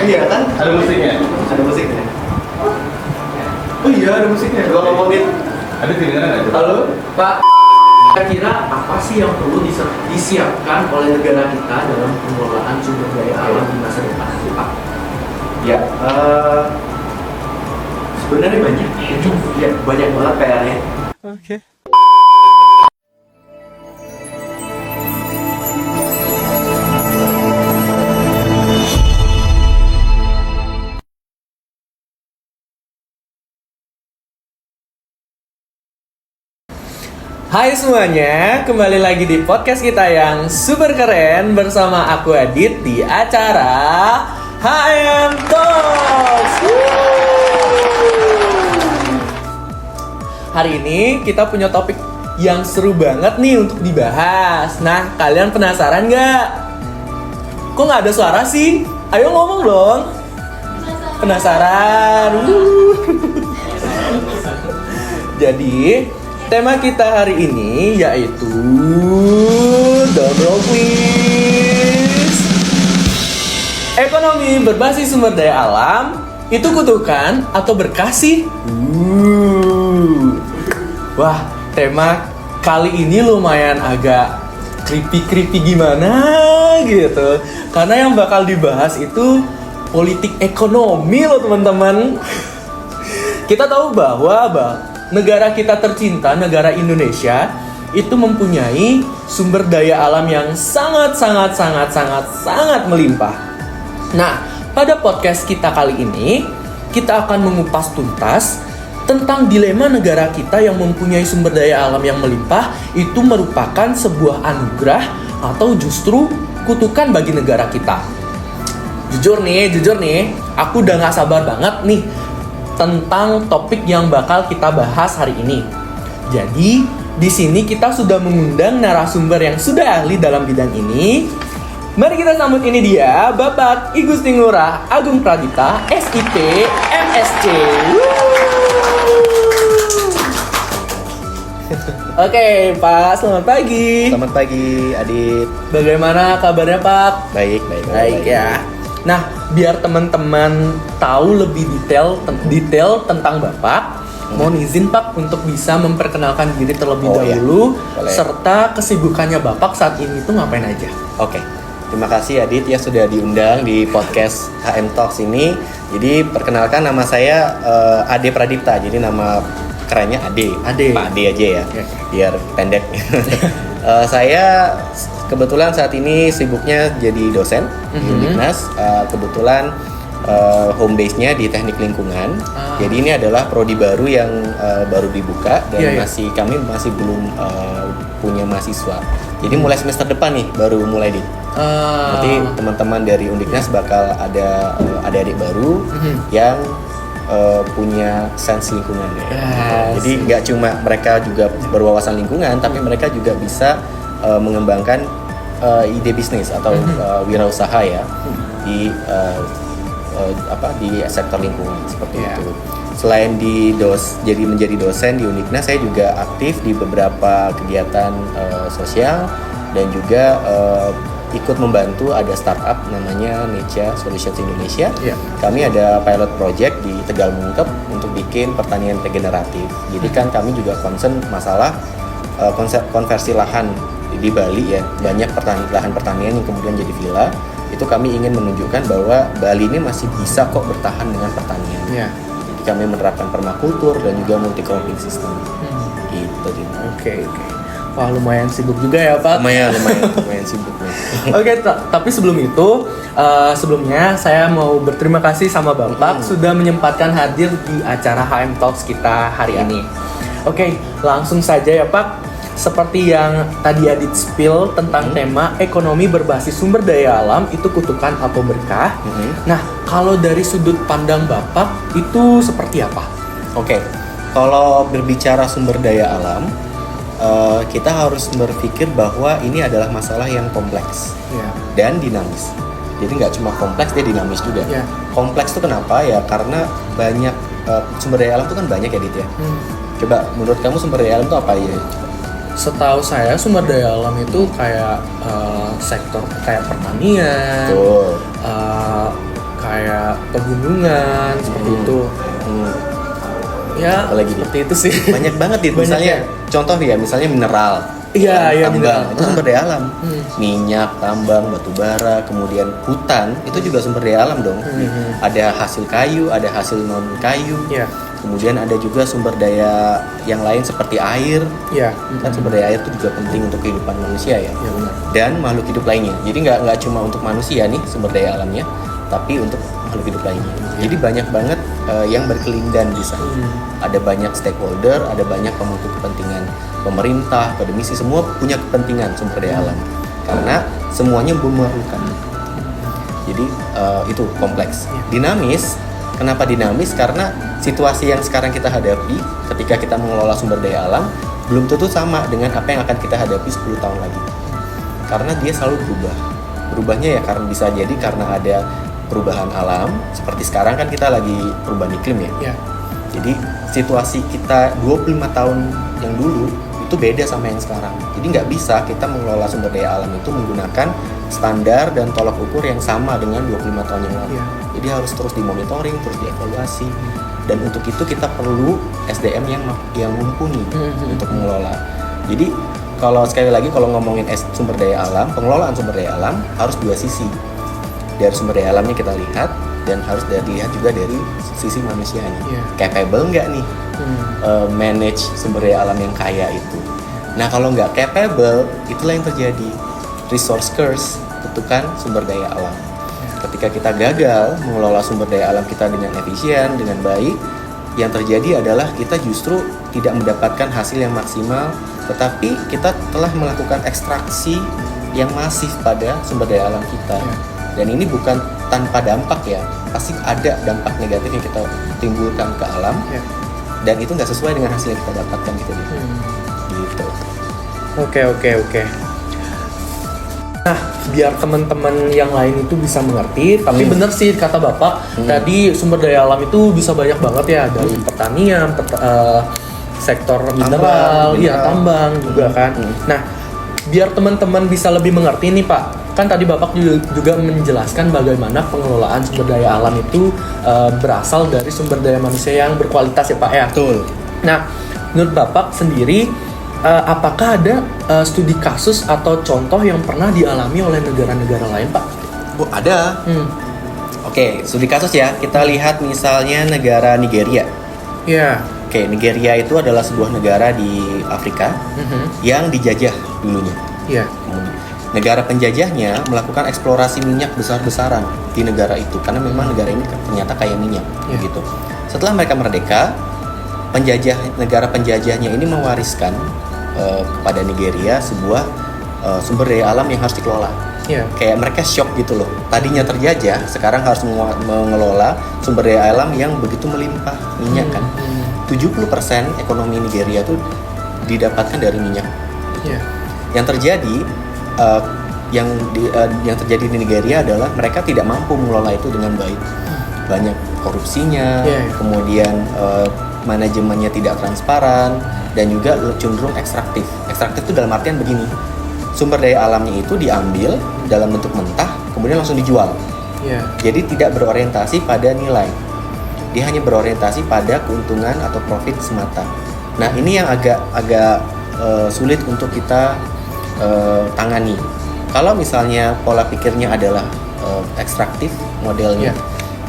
Iya kan? Ada musiknya? Ada musiknya. Oh iya, ada musiknya. Gua ngomongin. Ada kedengaran nggak? Halo, Pak. Kira-kira apa sih yang perlu disiapkan oleh negara kita dalam pengelolaan sumber daya alam di masa depan, Pak? Ya, sebenarnya banyak. Ya, banyak banget PR-nya. Oke. Hai semuanya, kembali lagi di podcast kita yang super keren bersama aku Adit di acara HM Talks. Hari ini kita punya topik yang seru banget nih untuk dibahas. Nah, kalian penasaran nggak? Kok nggak ada suara sih? Ayo ngomong dong. Penasaran? Jadi, tema kita hari ini yaitu drum roll please. Ekonomi berbasis sumber daya alam itu kutukan atau berkah sih? Wah, tema kali ini lumayan agak creepy gimana gitu. Karena yang bakal dibahas itu politik ekonomi loh teman-teman. Kita tahu bahwa negara kita tercinta, negara Indonesia, itu mempunyai sumber daya alam yang sangat melimpah. Nah, pada podcast kita kali ini, kita akan mengupas tuntas tentang dilema negara kita yang mempunyai sumber daya alam yang melimpah itu merupakan sebuah anugerah atau justru kutukan bagi negara kita. Jujur nih, aku udah gak sabar banget nih tentang topik yang bakal kita bahas hari ini. Jadi, di sini kita sudah mengundang narasumber yang sudah ahli dalam bidang ini. Mari kita sambut ini dia, Bapak I Gusti Ngurah Agung Pradipta, SIP, MSc. Oke, Pak, selamat pagi. Selamat pagi, Adit. Bagaimana kabarnya, Pak? Baik Ya. Nah, biar teman-teman tahu lebih detail tentang Bapak, mohon izin Pak untuk bisa memperkenalkan diri terlebih dahulu, boleh. serta kesibukannya Bapak saat ini tuh ngapain aja. Oke. Terima kasih Adit ya sudah diundang di podcast HM Talks ini. Jadi perkenalkan nama saya Ade Pradipta. Jadi nama kerennya Ade. Pak Ade aja ya. Biar pendek. Saya kebetulan saat ini sibuknya jadi dosen di Uniknas. Kebetulan home base-nya di teknik lingkungan. Jadi ini adalah prodi baru yang baru dibuka dan kami masih belum punya mahasiswa. Jadi mulai semester depan nih baru mulai Nanti teman-teman dari Uniknas bakal ada adik-adik baru yang punya sense lingkungan ya. Jadi nggak cuma mereka juga berwawasan lingkungan, tapi mereka juga bisa mengembangkan ide bisnis atau wirausaha ya di sektor lingkungan seperti itu. Selain jadi menjadi dosen di Uniknas, saya juga aktif di beberapa kegiatan sosial dan juga ikut membantu ada startup namanya Necha Solutions Indonesia. Kami ada pilot project di Tegal Mungkep untuk bikin pertanian regeneratif. Jadi kan kami juga concern masalah konsep konversi lahan di Bali ya. Banyak lahan pertanian yang kemudian jadi villa. Itu kami ingin menunjukkan bahwa Bali ini masih bisa kok bertahan dengan pertanian. Jadi kami menerapkan permakultur dan juga multi cropping system. Gitu. Oke. Wah, lumayan sibuk juga ya Pak. Lumayan sibuk nih. Oke, tapi sebelum itu, sebelumnya saya mau berterima kasih sama Bapak sudah menyempatkan hadir di acara HM Talks kita hari ini. Oke, langsung saja ya Pak. Seperti yang tadi Adit spill tentang tema ekonomi berbasis sumber daya alam itu kutukan atau berkah. Nah, kalau dari sudut pandang Bapak itu seperti apa? Oke, kalau berbicara sumber daya alam, kita harus berpikir bahwa ini adalah masalah yang kompleks dan dinamis. Jadi nggak cuma kompleks, dia dinamis juga. Kompleks itu kenapa ya? Karena banyak sumber daya alam itu kan banyak ya, Dit ya. Coba menurut kamu sumber daya alam itu apa ya? Setahu saya sumber daya alam itu kayak sektor kayak pertanian, kayak pegunungan seperti itu. Ya, apalagi seperti itu sih. Banyak banget itu. Banyak Misalnya ya? contoh ya, misalnya mineral. Iya, tambang mineral. itu sumber daya alam. Minyak, tambang, batu bara, kemudian hutan itu juga sumber daya alam dong. Ada hasil kayu, ada hasil non kayu. Iya. Kemudian ada juga sumber daya yang lain seperti air. Iya. Kan sumber daya air itu juga penting untuk kehidupan manusia ya. Iya, benar. Dan makhluk hidup lainnya. Jadi nggak cuma untuk manusia nih sumber daya alamnya, tapi untuk makhluk hidup lainnya. Jadi banyak banget yang berkelindan di sana. Ada banyak stakeholder, ada banyak pemangku kepentingan, pemerintah, akademisi, semua punya kepentingan sumber daya alam. Karena semuanya memerlukan. Jadi itu kompleks. Dinamis. Kenapa dinamis? Karena situasi yang sekarang kita hadapi ketika kita mengelola sumber daya alam belum tentu sama dengan apa yang akan kita hadapi 10 tahun lagi. Karena dia selalu berubah. Berubahnya ya karena bisa jadi karena ada perubahan alam. Seperti sekarang kan kita lagi perubahan iklim ya. Iya. Jadi situasi kita 25 tahun yang dulu itu beda sama yang sekarang. Jadi nggak bisa kita mengelola sumber daya alam itu menggunakan standar dan tolak ukur yang sama dengan 25 tahun yang lalu. Iya. Jadi harus terus dimonitoring, terus dievaluasi. Dan untuk itu kita perlu SDM yang mumpuni untuk mengelola. Jadi kalau sekali lagi kalau ngomongin sumber daya alam, pengelolaan sumber daya alam harus dua sisi. Dari sumber daya alamnya kita lihat dan harus dilihat juga dari sisi manusianya. Iya. Capable nggak nih manage sumber daya alam yang kaya itu? Nah kalau nggak capable, itulah yang terjadi resource curse, kutukan sumber daya alam. Ketika kita gagal mengelola sumber daya alam kita dengan efisien, dengan baik, yang terjadi adalah kita justru tidak mendapatkan hasil yang maksimal, tetapi kita telah melakukan ekstraksi yang masif pada sumber daya alam kita. Dan ini bukan tanpa dampak ya, pasti ada dampak negatif yang kita timbulkan ke alam, dan itu nggak sesuai dengan hasil yang kita dapatkan gitu. Gitu. Oke. Nah, biar teman-teman yang lain itu bisa mengerti, tapi bener sih kata Bapak, tadi sumber daya alam itu bisa banyak banget ya, dari pertanian, sektor mineral, tambang juga kan. Nah, biar teman-teman bisa lebih mengerti nih Pak, kan tadi Bapak juga menjelaskan bagaimana pengelolaan sumber daya alam itu berasal dari sumber daya manusia yang berkualitas ya Pak ya. Betul. Nah, menurut Bapak sendiri, apakah ada studi kasus atau contoh yang pernah dialami oleh negara-negara lain, Pak? Oh, ada. Oke, studi kasus ya. Kita lihat misalnya negara Nigeria. Iya. Oke, Nigeria itu adalah sebuah negara di Afrika yang dijajah dulunya. Iya. Negara penjajahnya melakukan eksplorasi minyak besar-besaran di negara itu karena memang negara ini ternyata kaya minyak, gitu. Setelah mereka merdeka, negara penjajahnya ini mewariskan kepada Nigeria sebuah sumber daya alam yang harus dikelola. Kayak mereka shock gitu loh. Tadinya terjajah, sekarang harus mengelola sumber daya alam yang begitu melimpah minyak kan. 70% ekonomi Nigeria itu didapatkan dari minyak. Yang terjadi yang terjadi di Nigeria adalah mereka tidak mampu mengelola itu dengan baik. Banyak korupsinya, kemudian manajemennya tidak transparan, dan juga cenderung ekstraktif. Ekstraktif itu dalam artian begini, sumber daya alamnya itu diambil dalam bentuk mentah, kemudian langsung dijual. Jadi tidak berorientasi pada nilai, dia hanya berorientasi pada keuntungan atau profit semata. Nah ini yang agak sulit untuk kita tangani. Kalau misalnya pola pikirnya adalah ekstraktif modelnya,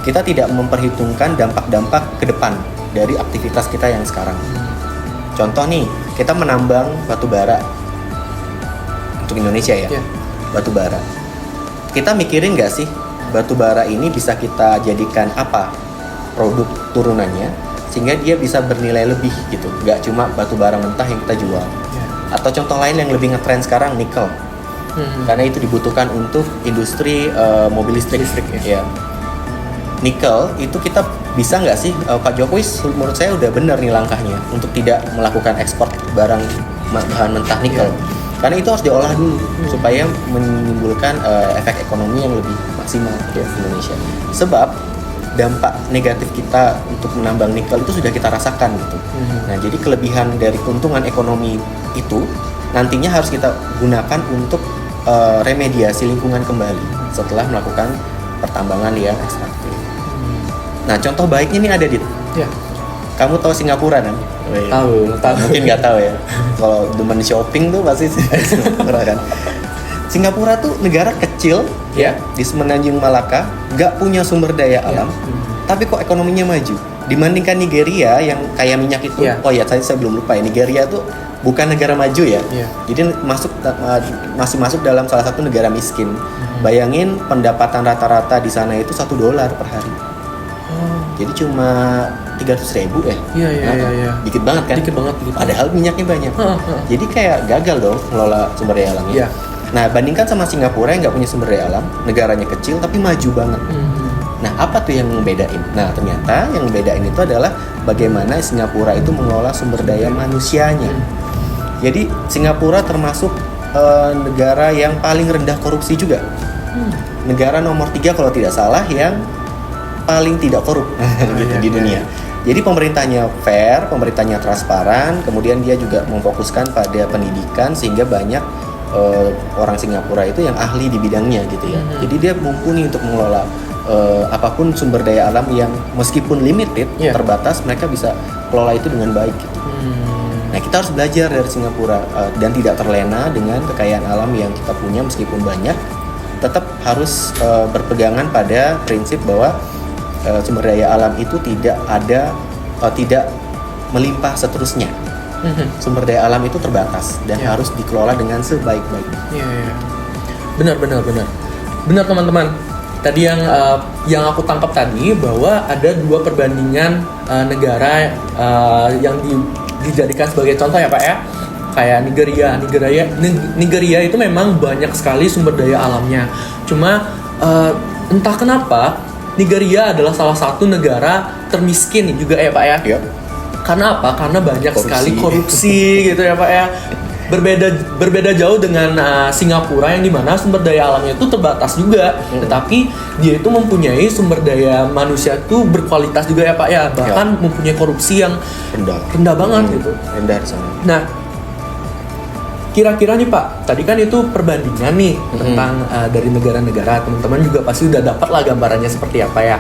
kita tidak memperhitungkan dampak-dampak ke depan dari aktivitas kita yang sekarang. Contoh nih, kita menambang batu bara untuk Indonesia ya, batu bara. Kita mikirin nggak sih batu bara ini bisa kita jadikan apa produk turunannya sehingga dia bisa bernilai lebih gitu, nggak cuma batu bara mentah yang kita jual. Atau contoh lain yang lebih ngetren sekarang, nikel. Karena itu dibutuhkan untuk industri mobil listrik ya. Nikel itu kita bisa nggak sih, Pak Jokowi menurut saya udah benar nih langkahnya untuk tidak melakukan ekspor barang bahan mentah nikel. Karena itu harus diolah dulu supaya menimbulkan efek ekonomi yang lebih maksimal di Indonesia. Sebab dampak negatif kita untuk menambang nikel itu sudah kita rasakan gitu. Nah, jadi kelebihan dari keuntungan ekonomi itu nantinya harus kita gunakan untuk remediasi lingkungan kembali setelah melakukan pertambangan yang ekstraktif. Nah, contoh baiknya nih ada Dit. Ya. Kamu tahu Singapura kan? Tahu. Mungkin nggak tahu ya. Kalau demen shopping tuh pasti Singapura kan. Singapura tuh negara kecil Ya. di semenanjung Malaka, nggak punya sumber daya alam, tapi kok ekonominya maju. Dibandingkan Nigeria yang kaya minyak itu. Ya. Oh ya, tadi saya belum lupa ya, Nigeria tuh bukan negara maju ya. Ya. Jadi masih masuk dalam salah satu negara miskin. Bayangin pendapatan rata-rata di sana itu $1 per hari. Jadi cuma 300.000 ya? Iya. Dikit banget kan? Dikit banget. Padahal minyaknya banyak. Jadi kayak gagal dong ngelola sumber daya alamnya. Iya. Nah, bandingkan sama Singapura yang nggak punya sumber daya alam, negaranya kecil tapi maju banget. Nah, apa tuh yang membedain? Nah, ternyata yang membedain itu adalah bagaimana Singapura itu mengelola sumber daya manusianya. Jadi Singapura termasuk negara yang paling rendah korupsi juga. Negara nomor 3 kalau tidak salah yang paling tidak korup gitu di dunia. Jadi pemerintahnya fair, pemerintahnya transparan, kemudian dia juga memfokuskan pada pendidikan sehingga banyak orang Singapura itu yang ahli di bidangnya gitu ya. Jadi dia mumpuni untuk mengelola apapun sumber daya alam yang meskipun limited, terbatas, mereka bisa kelola itu dengan baik gitu. Nah, kita harus belajar dari Singapura dan tidak terlena dengan kekayaan alam yang kita punya meskipun banyak. Tetap harus berpegangan pada prinsip bahwa sumber daya alam itu tidak melimpah seterusnya. Sumber daya alam itu terbatas dan harus dikelola dengan sebaik-baiknya. Iya. Benar teman-teman. Tadi yang aku tangkap tadi bahwa ada 2 perbandingan negara yang dijadikan sebagai contoh ya Pak ya. Kayak Nigeria itu memang banyak sekali sumber daya alamnya. Cuma entah kenapa Nigeria adalah salah satu negara termiskin juga ya Pak ya. Yep. Karena apa? Karena banyak Korupsi. sekali korupsi gitu ya Pak ya. Berbeda jauh dengan Singapura yang dimana sumber daya alamnya itu terbatas juga, tetapi dia itu mempunyai sumber daya manusia itu berkualitas juga ya Pak ya. Bahkan mempunyai korupsi yang rendah banget gitu. Rendah di sana. Nah, kira-kira nih Pak, tadi kan itu perbandingan nih tentang dari negara-negara. Teman-teman juga pasti udah dapat lah gambarannya seperti apa ya.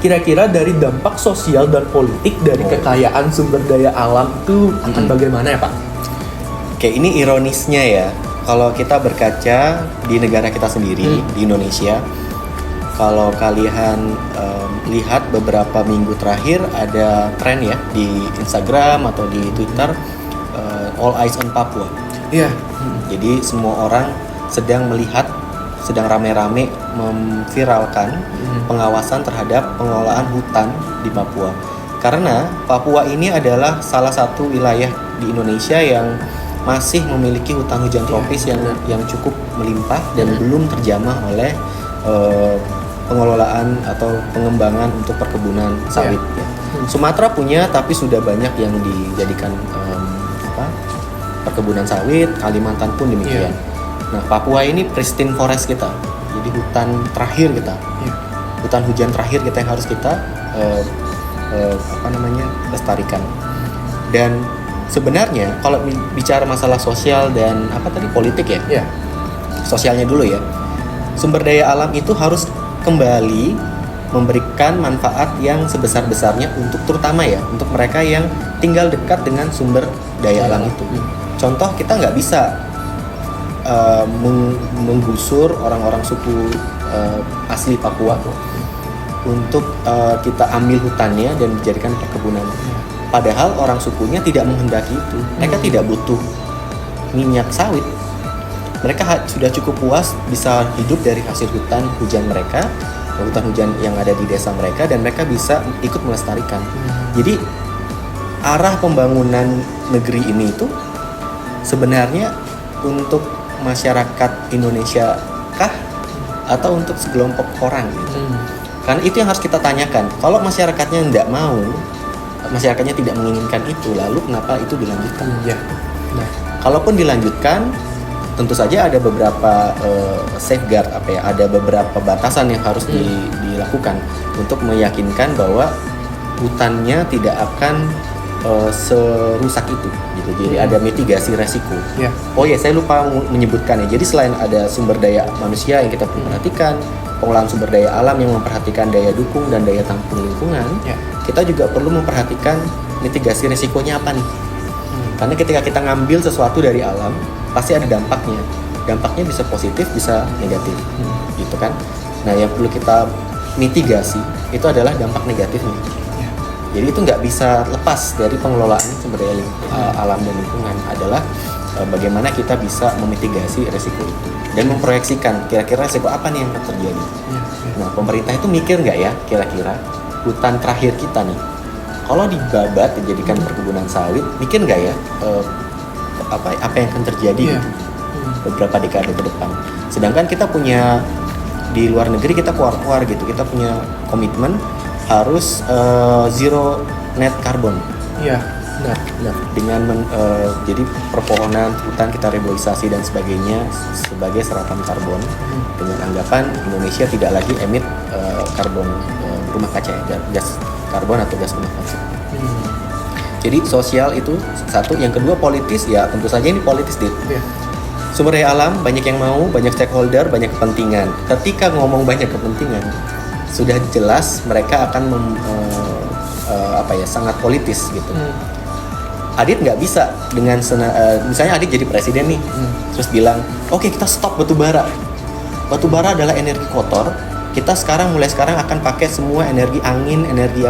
Kira-kira dari dampak sosial dan politik dari kekayaan sumber daya alam itu akan bagaimana ya Pak? Oke, ini ironisnya ya. Kalau kita berkaca di negara kita sendiri, di Indonesia, kalau kalian lihat beberapa minggu terakhir ada tren ya di Instagram atau di Twitter, All Eyes on Papua. Iya. Jadi semua orang sedang rame-rame memviralkan pengawasan terhadap pengelolaan hutan di Papua. Karena Papua ini adalah salah satu wilayah di Indonesia yang masih memiliki hutan hujan tropis yang cukup melimpah dan belum terjamah oleh pengelolaan atau pengembangan untuk perkebunan sawit. Ya. Sumatera punya, tapi sudah banyak yang dijadikan perkebunan sawit. Kalimantan pun demikian. Nah, Papua ini pristine forest kita, jadi hutan terakhir kita, hutan hujan terakhir kita yang harus kita lestarikan. Dan sebenarnya kalau bicara masalah sosial dan politik ya, sosialnya dulu ya, sumber daya alam itu harus kembali memberikan manfaat yang sebesar-besarnya terutama ya untuk mereka yang tinggal dekat dengan sumber daya alam itu. Contoh, kita nggak bisa menggusur orang-orang suku asli Papua untuk kita ambil hutannya dan dijadikan perkebunan. Padahal orang sukunya tidak menghendaki itu. Mereka tidak butuh minyak sawit. Mereka sudah cukup puas bisa hidup dari hasil hutan hujan mereka, hutan hujan yang ada di desa mereka, dan mereka bisa ikut melestarikan. Jadi arah pembangunan negeri ini itu sebenarnya untuk masyarakat Indonesia kah atau untuk sekelompok orang gitu. Karena itu yang harus kita tanyakan. Kalau masyarakatnya tidak mau, masyarakatnya tidak menginginkan itu, lalu kenapa itu dilanjutkan? Nah, kalaupun dilanjutkan, tentu saja ada beberapa safeguard ada beberapa batasan yang harus dilakukan untuk meyakinkan bahwa hutannya tidak akan serusak itu gitu. Jadi ada mitigasi resiko. Ya. Oh ya, saya lupa menyebutkan ya. Jadi selain ada sumber daya manusia yang kita perlu perhatikan, pengelolaan sumber daya alam yang memperhatikan daya dukung dan daya tampung lingkungan, Ya. kita juga perlu memperhatikan mitigasi resikonya apa nih. Karena ketika kita ngambil sesuatu dari alam, pasti ada dampaknya. Dampaknya bisa positif, bisa negatif, gitu kan. Nah, yang perlu kita mitigasi itu adalah dampak negatifnya. Ya. Jadi itu nggak bisa lepas dari pengelolaan sumber daya alam dan lingkungan adalah bagaimana kita bisa memitigasi resiko itu dan memproyeksikan kira-kira resiko apa nih yang akan terjadi. Ya. Nah, pemerintah itu mikir nggak ya kira-kira hutan terakhir kita nih, kalau dibabat dijadikan perkebunan sawit, mikir nggak ya apa yang akan terjadi Ya. gitu beberapa dekade ke depan. Sedangkan kita punya di luar negeri, kita keluar gitu, kita punya komitmen harus zero net carbon. Iya, benar. Dengan jadi perpohonan, hutan kita reboisasi dan sebagainya sebagai serapan karbon, dengan anggapan Indonesia tidak lagi emit karbon rumah kaca, gas karbon atau gas rumah kaca. Jadi sosial itu satu, yang kedua politis, ya tentu saja ini politis deh. Iya. Sumber daya alam banyak yang mau, banyak stakeholder, banyak kepentingan. Ketika ngomong banyak kepentingan, sudah jelas mereka akan sangat politis gitu. Adit nggak bisa dengan misalnya Adit jadi presiden nih, terus bilang, oke, kita stop batu bara. Batu bara adalah energi kotor. Kita mulai sekarang akan pakai semua energi angin, energi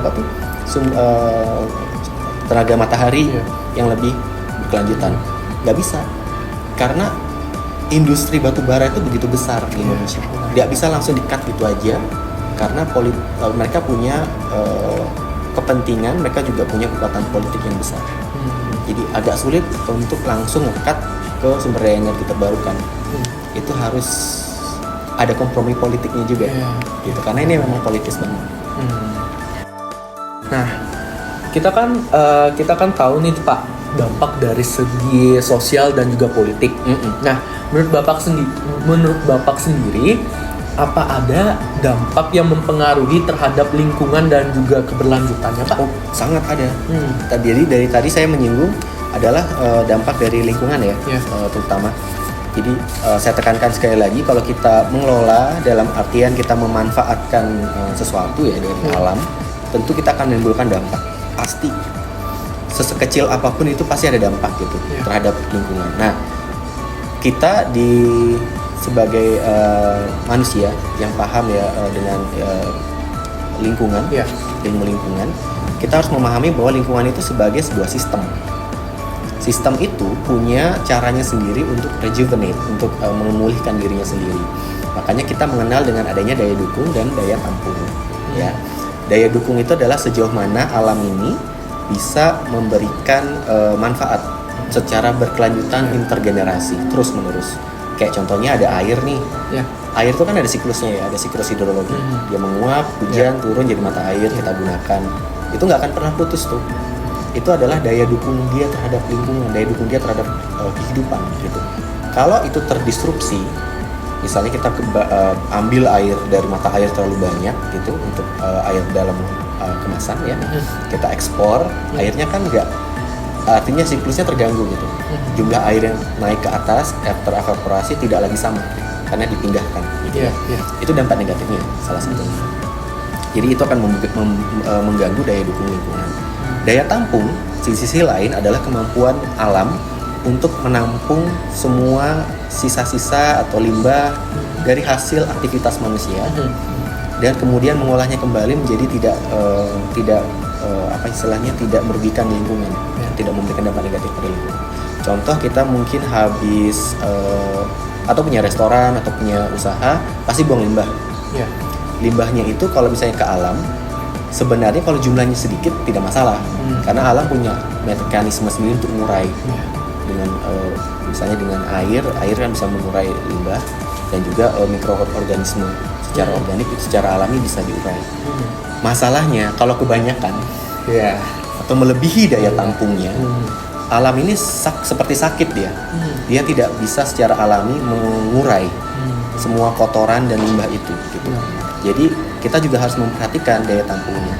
tenaga matahari yang lebih berkelanjutan. Nggak bisa, karena industri batu bara itu begitu besar di Indonesia. Nggak bisa langsung di-cut gitu aja, karena mereka punya kepentingan, mereka juga punya kekuatan politik yang besar. Jadi agak sulit untuk langsung nge-cut ke sumber daya energi terbarukan. Itu harus ada kompromi politiknya juga, gitu. Karena ini memang politis banget. Nah, kita kan tahu nih Pak, dampak dari segi sosial dan juga politik. Nah, menurut Bapak sendiri, apa ada dampak yang mempengaruhi terhadap lingkungan dan juga keberlanjutannya, Pak? Oh, sangat ada. Jadi dari tadi saya menyinggung adalah dampak dari lingkungan ya, terutama. Jadi saya tekankan sekali lagi, kalau kita mengelola dalam artian kita memanfaatkan sesuatu ya dari alam, tentu kita akan menimbulkan dampak. Pasti sesekecil apapun itu pasti ada dampak gitu terhadap lingkungan. Nah, kita sebagai manusia yang paham ya dengan lingkungan, ilmu lingkungan, kita harus memahami bahwa lingkungan itu sebagai sebuah sistem. Sistem itu punya caranya sendiri untuk rejuvenate, untuk memulihkan dirinya sendiri. Makanya kita mengenal dengan adanya daya dukung dan daya tampung. Ya, daya dukung itu adalah sejauh mana alam ini bisa memberikan manfaat secara berkelanjutan intergenerasi terus menerus. Kayak contohnya ada air nih. Air itu kan ada siklusnya ya, ada siklus hidrologi. Dia menguap, hujan, turun jadi mata air, kita gunakan. Itu nggak akan pernah putus tuh. Itu adalah daya dukung dia terhadap lingkungan, daya dukung dia terhadap kehidupan gitu. Kalau itu terdisrupsi, misalnya kita ambil air dari mata air terlalu banyak gitu untuk air dalam kemasan ya, kita ekspor, airnya kan artinya siklusnya terganggu gitu. Jumlah air yang naik ke atas terevaporasi tidak lagi sama karena dipindahkan gitu. Itu dampak negatifnya salah satunya. Jadi itu akan mengganggu daya dukung lingkungan. Daya tampung di sisi lain adalah kemampuan alam untuk menampung semua sisa-sisa atau limbah dari hasil aktivitas manusia dan kemudian mengolahnya kembali menjadi tidak merugikan lingkungan, tidak memberikan dampak negatif pada lingkungan. Contoh, kita mungkin habis atau punya restoran atau punya usaha, pasti buang limbah. Limbahnya itu kalau misalnya ke alam, sebenarnya kalau jumlahnya sedikit tidak masalah, karena alam punya mekanisme sendiri untuk mengurai. Dengan misalnya dengan air kan bisa mengurai limbah, dan juga mikroorganisme secara organik itu secara alami bisa diurai. Masalahnya kalau kebanyakan atau melebihi daya tampungnya, alam ini seperti sakit dia tidak bisa secara alami mengurai semua kotoran dan limbah itu gitu. Jadi kita juga harus memperhatikan daya tampungnya.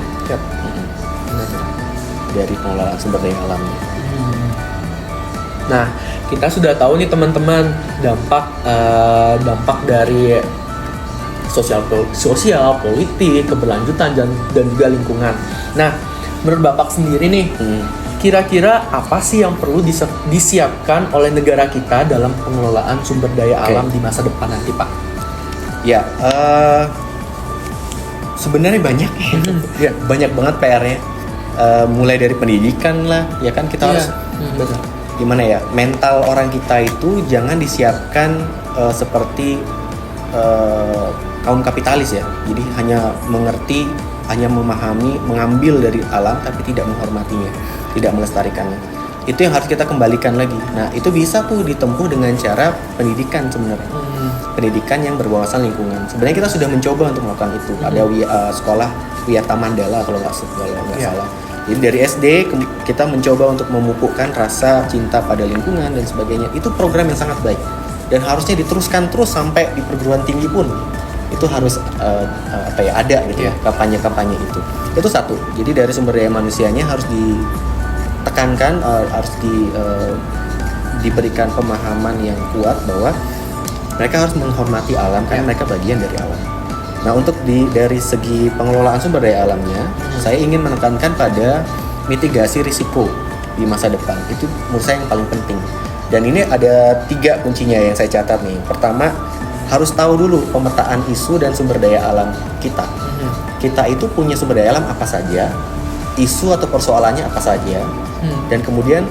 dari pengelolaan sumber daya alamnya. Nah, kita sudah tahu nih teman-teman dampak dari sosial, politik, keberlanjutan dan juga lingkungan. Nah, menurut Bapak sendiri nih, kira-kira apa sih yang perlu disiapkan oleh negara kita dalam pengelolaan sumber daya alam di masa depan nanti, Pak? Ya, sebenarnya banyak ya, banyak banget PR-nya. Mulai dari pendidikan lah, ya kan kita harus benar. Gimana ya, mental orang kita itu jangan disiapkan seperti kaum kapitalis ya. Jadi hanya mengerti, hanya memahami, mengambil dari alam tapi tidak menghormatinya, tidak melestarikannya. Itu yang harus kita kembalikan lagi. Nah, itu bisa tuh ditempuh dengan cara pendidikan sebenarnya. Pendidikan yang berwawasan lingkungan. Sebenarnya kita sudah mencoba untuk melakukan itu. Ada sekolah Wiyata Mandala kalau nggak salah. Jadi dari SD kita mencoba untuk memupukkan rasa cinta pada lingkungan dan sebagainya. Itu program yang sangat baik dan harusnya diteruskan terus sampai di perguruan tinggi pun. Itu harus ada gitu ya, kampanye-kampanye itu. Itu satu. Jadi dari sumber daya manusianya harus ditekankan, harus diberikan pemahaman yang kuat bahwa mereka harus menghormati alam karena mereka bagian dari alam. Nah, untuk dari segi pengelolaan sumber daya alamnya, saya ingin menekankan pada mitigasi risiko di masa depan. Itu menurut saya yang paling penting. Dan ini ada 3 kuncinya yang saya catat nih. Pertama, harus tahu dulu pemetaan isu dan sumber daya alam kita. Kita itu punya sumber daya alam apa saja, isu atau persoalannya apa saja, dan kemudian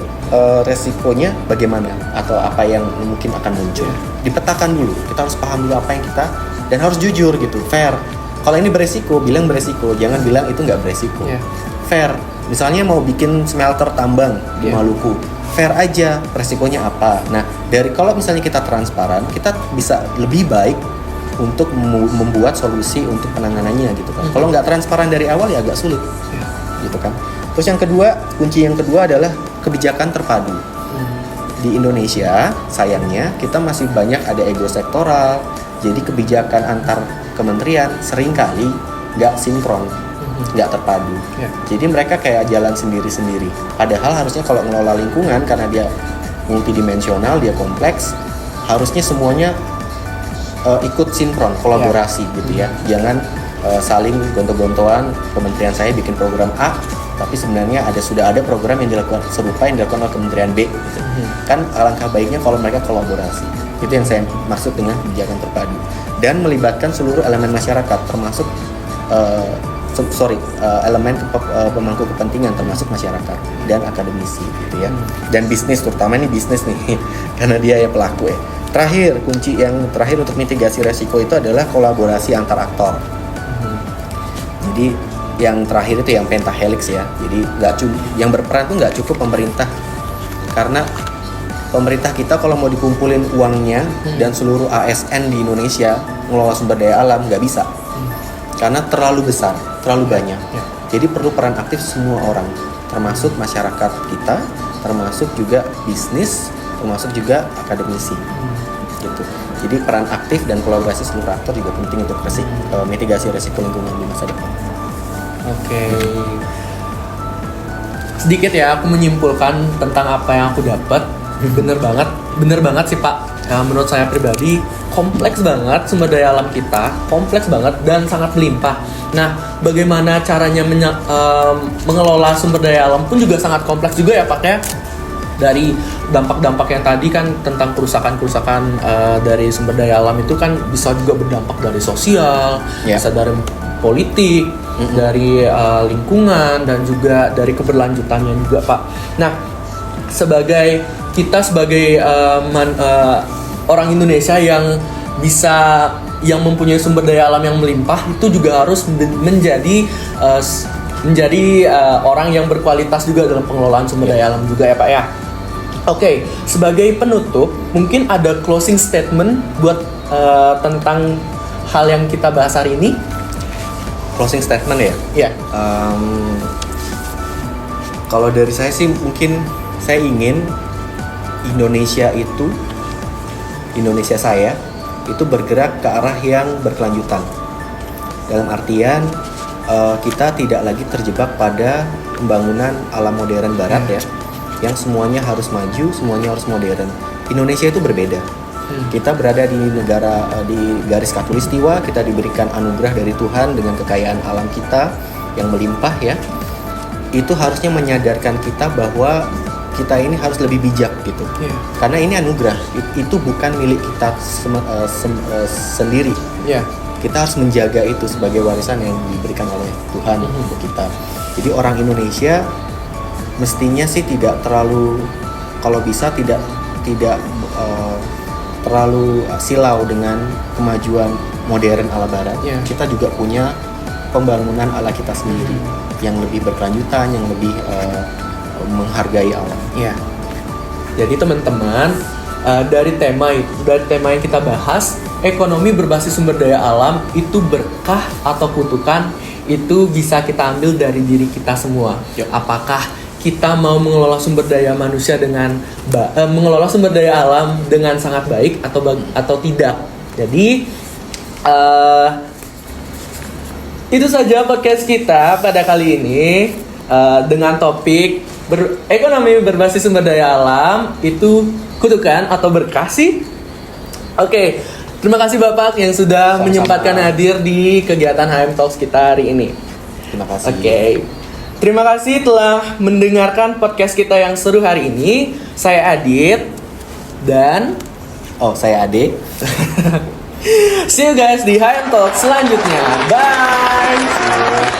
resikonya bagaimana atau apa yang mungkin akan muncul. Dipetakan dulu. Kita harus paham dulu apa yang kita, dan harus jujur gitu, fair. Kalau ini beresiko, bilang beresiko, jangan bilang itu nggak beresiko. Fair. Misalnya mau bikin smelter tambang di Maluku, fair aja resikonya apa. Nah, kalau misalnya kita transparan, kita bisa lebih baik untuk membuat solusi untuk penanganannya gitu kan. Kalau nggak transparan dari awal ya agak sulit, gitu kan. Terus yang kedua, kunci yang kedua adalah kebijakan terpadu. Di Indonesia, sayangnya kita masih banyak ada ego sektoral. Jadi kebijakan antar kementerian seringkali nggak sinkron, nggak terpadu. Jadi mereka kayak jalan sendiri-sendiri. Padahal harusnya kalau ngelola lingkungan, karena dia multidimensional, dia kompleks, harusnya semuanya ikut sinkron, kolaborasi gitu ya. Jangan saling gonto-gontoan, kementerian saya bikin program A, tapi sebenarnya sudah ada program yang dilakukan serupa yang dilakukan oleh kementerian B gitu. Kan alangkah baiknya kalau mereka kolaborasi. Itu yang saya maksud dengan kebijakan terpadu, dan melibatkan seluruh elemen masyarakat, termasuk elemen pemangku kepentingan, termasuk masyarakat dan akademisi gitu ya, dan bisnis, terutama ini bisnis nih karena dia ya pelaku ya. Terakhir, kunci yang terakhir untuk mitigasi resiko itu adalah kolaborasi antar aktor. Jadi yang terakhir itu yang pentahelix ya. Jadi yang berperan tuh nggak cukup pemerintah, karena pemerintah kita kalau mau dikumpulin uangnya dan seluruh ASN di Indonesia ngelola sumber daya alam nggak bisa, karena terlalu besar, terlalu banyak. Jadi perlu peran aktif semua orang, termasuk masyarakat kita, termasuk juga bisnis, termasuk juga akademisi, gitu. Jadi peran aktif dan kolaborasi seluruh aktor juga penting untuk mitigasi resiko lingkungan di masa depan. Oke. Sedikit ya aku menyimpulkan tentang apa yang aku dapat. Bener banget sih Pak. Menurut saya pribadi kompleks banget sumber daya alam kita, kompleks banget dan sangat melimpah. Nah, bagaimana caranya mengelola sumber daya alam pun juga sangat kompleks juga ya Pak ya. Dari dampak-dampak yang tadi kan tentang kerusakan-kerusakan dari sumber daya alam itu kan bisa juga berdampak dari sosial, bisa dari politik, dari lingkungan, dan juga dari keberlanjutannya juga Pak. Nah, sebagai orang Indonesia yang mempunyai sumber daya alam yang melimpah, itu juga harus menjadi orang yang berkualitas juga dalam pengelolaan sumber daya alam juga ya Pak ya. Oke, sebagai penutup mungkin ada closing statement buat tentang hal yang kita bahas hari ini. Closing statement ya? Iya. Kalau dari saya sih mungkin saya ingin Indonesia saya itu bergerak ke arah yang berkelanjutan. Dalam artian kita tidak lagi terjebak pada pembangunan ala modern barat ya, yang semuanya harus maju, semuanya harus modern. Indonesia itu berbeda. Kita berada di negara di garis khatulistiwa, kita diberikan anugerah dari Tuhan dengan kekayaan alam kita yang melimpah ya. Itu harusnya menyadarkan kita bahwa kita ini harus lebih bijak gitu. Karena ini anugerah, itu bukan milik kita sendiri. Kita harus menjaga itu sebagai warisan yang diberikan oleh Tuhan untuk kita. Jadi orang Indonesia mestinya sih tidak terlalu, kalau bisa tidak terlalu silau dengan kemajuan modern ala barat. Kita juga punya pembangunan ala kita sendiri yang lebih berkelanjutan, yang lebih menghargai alam. Jadi teman-teman, dari tema yang kita bahas, ekonomi berbasis sumber daya alam itu berkah atau kutukan, itu bisa kita ambil dari diri kita semua. Apakah kita mau mengelola sumber daya manusia mengelola sumber daya alam dengan sangat baik atau tidak. Jadi itu saja podcast kita pada kali ini dengan topik ekonomi berbasis sumber daya alam itu kutukan atau berkah sih? Oke, terima kasih Bapak yang sudah menyempatkan hadir di kegiatan HM Talks kita hari ini. Terima kasih. Terima kasih telah mendengarkan podcast kita yang seru hari ini. Saya Adit dan saya Ade. See you guys di HM Talks selanjutnya. Bye.